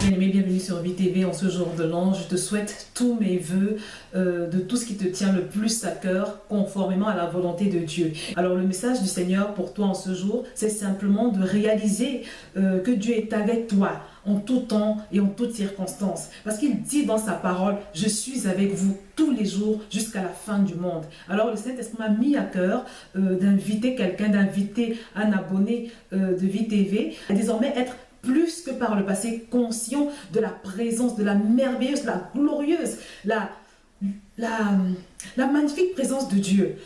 Bien-aimé, bienvenue sur VTV en ce jour de l'an. Je te souhaite tous mes vœux de tout ce qui te tient le plus à cœur, conformément à la volonté de Dieu. Alors le message du Seigneur pour toi en ce jour, c'est simplement de réaliser que Dieu est avec toi en tout temps et en toutes circonstances. Parce qu'il dit dans sa parole, je suis avec vous tous les jours jusqu'à la fin du monde. Alors le Saint-Esprit m'a mis à cœur d'inviter quelqu'un, d'inviter un abonné de VTV à désormais être plus que par le passé, conscient de la présence, de la merveilleuse, la glorieuse, la magnifique présence de Dieu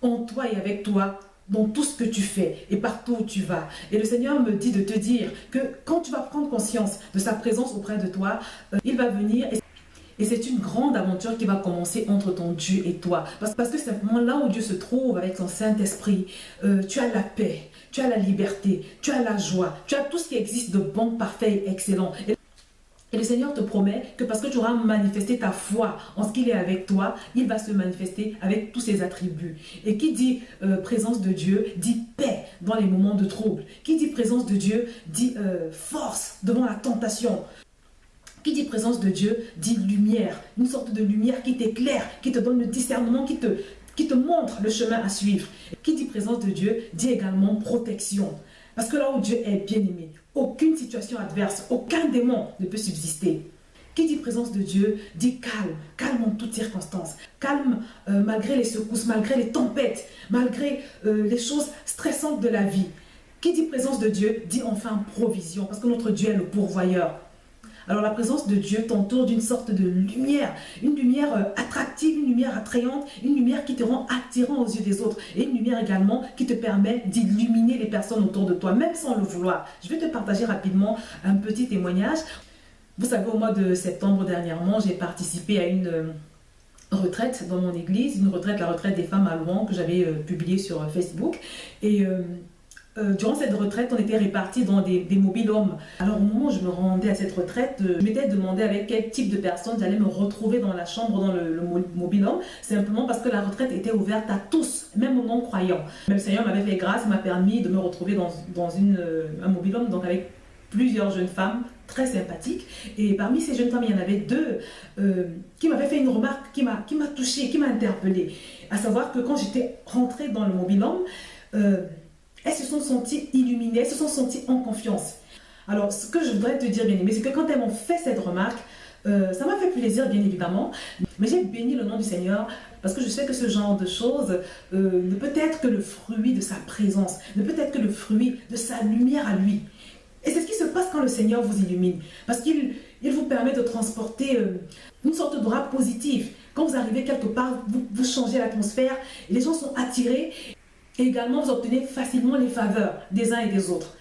en toi et avec toi, dans tout ce que tu fais et partout où tu vas. Et le Seigneur me dit de te dire que quand tu vas prendre conscience de sa présence auprès de toi, il va venir et c'est une grande aventure qui va commencer entre ton Dieu et toi. Parce que simplement là où Dieu se trouve avec son Saint-Esprit, tu as la paix, tu as la liberté, tu as la joie, tu as tout ce qui existe de bon, parfait et excellent. Et le Seigneur te promet que parce que tu auras manifesté ta foi en ce qu'il est avec toi, il va se manifester avec tous ses attributs. Et qui dit présence de Dieu, dit paix dans les moments de trouble. Qui dit présence de Dieu, dit force devant la tentation. Qui dit présence de Dieu, dit lumière. Une sorte de lumière qui t'éclaire, qui te donne le discernement, qui te montre le chemin à suivre. Qui dit présence de Dieu, dit également protection. Parce que là où Dieu est bien-aimé, aucune situation adverse, aucun démon ne peut subsister. Qui dit présence de Dieu, dit calme, calme en toutes circonstances. Calme malgré les secousses, malgré les tempêtes, malgré les choses stressantes de la vie. Qui dit présence de Dieu, dit enfin provision, parce que notre Dieu est le pourvoyeur. Alors la présence de Dieu t'entoure d'une sorte de lumière, une lumière attractive, une lumière attrayante, une lumière qui te rend attirant aux yeux des autres et une lumière également qui te permet d'illuminer les personnes autour de toi, même sans le vouloir. Je vais te partager rapidement un petit témoignage. Vous savez, au mois de septembre dernièrement, j'ai participé à une retraite dans mon église, la retraite des femmes à Louan que j'avais publiée sur Facebook. Et durant cette retraite, on était répartis dans des mobil-hommes. Alors au moment où je me rendais à cette retraite, je m'étais demandé avec quel type de personnes j'allais me retrouver dans la chambre, dans le mobil-homme, simplement parce que la retraite était ouverte à tous, même aux non-croyants. Même le Seigneur m'avait fait grâce, m'a permis de me retrouver dans un mobil-homme, donc avec plusieurs jeunes femmes très sympathiques. Et parmi ces jeunes femmes, il y en avait deux qui m'avaient fait une remarque qui m'a touchée, qui m'a interpellée. À savoir que quand j'étais rentrée dans le mobil-homme, elles se sont senties illuminées, elles se sont senties en confiance. Alors, ce que je voudrais te dire, bien-aimé, c'est que quand elles m'ont fait cette remarque, ça m'a fait plaisir, bien évidemment, mais j'ai béni le nom du Seigneur parce que je sais que ce genre de choses ne peut être que le fruit de sa présence, ne peut être que le fruit de sa lumière à lui. Et c'est ce qui se passe quand le Seigneur vous illumine, parce qu'il vous permet de transporter une sorte d'aura positive. Quand vous arrivez quelque part, vous changez l'atmosphère, et les gens sont attirés. Et également, vous obtenez facilement les faveurs des uns et des autres.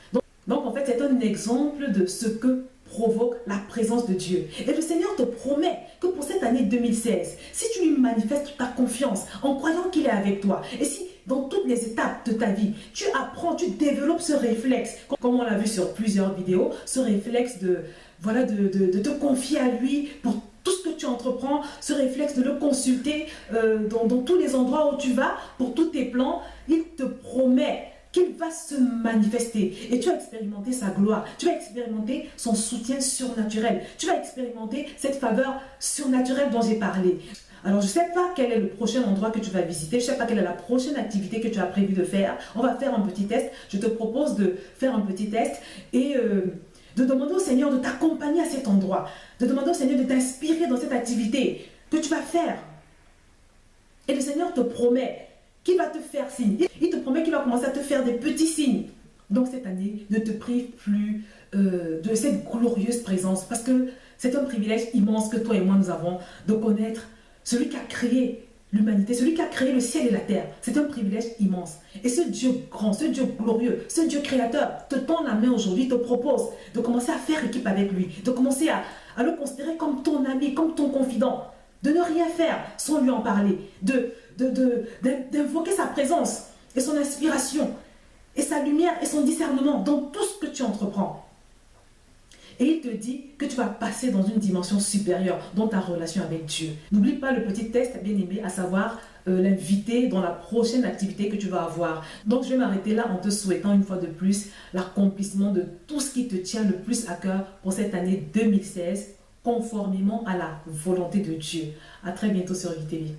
Donc en fait, c'est un exemple de ce que provoque la présence de Dieu. Et le Seigneur te promet que pour cette année 2016, si tu lui manifestes ta confiance en croyant qu'il est avec toi, et si dans toutes les étapes de ta vie, tu apprends, tu développes ce réflexe, comme on l'a vu sur plusieurs vidéos, ce réflexe de te confier à lui pour tout ce que tu entreprends, ce réflexe de le consulter dans tous les endroits où tu vas, pour tous tes plans, il te promet qu'il va se manifester. Et tu vas expérimenter sa gloire, tu vas expérimenter son soutien surnaturel, tu vas expérimenter cette faveur surnaturelle dont j'ai parlé. Alors, je ne sais pas quel est le prochain endroit que tu vas visiter, je ne sais pas quelle est la prochaine activité que tu as prévu de faire. On va faire un petit test. Je te propose de faire un petit test et de demander au Seigneur de t'accompagner à cet endroit, de demander au Seigneur de t'inspirer dans cette activité que tu vas faire. Et le Seigneur te promet qu'il va te faire signe. Il te promet qu'il va commencer à te faire des petits signes. Donc cette année, ne te prive plus de cette glorieuse présence, parce que c'est un privilège immense que toi et moi nous avons de connaître celui qui a créé l'humanité, celui qui a créé le ciel et la terre. C'est un privilège immense. Et ce Dieu grand, ce Dieu glorieux, ce Dieu créateur te tend la main aujourd'hui, te propose de commencer à faire équipe avec lui, de commencer à le considérer comme ton ami, comme ton confident, de ne rien faire sans lui en parler, d'invoquer sa présence et son inspiration et sa lumière et son discernement dans tout ce que tu entreprends. Et il te dit que tu vas passer dans une dimension supérieure dans ta relation avec Dieu. N'oublie pas le petit test, bien aimé, à savoir l'inviter dans la prochaine activité que tu vas avoir. Donc je vais m'arrêter là en te souhaitant une fois de plus l'accomplissement de tout ce qui te tient le plus à cœur pour cette année 2016, conformément à la volonté de Dieu. À très bientôt sur ITV.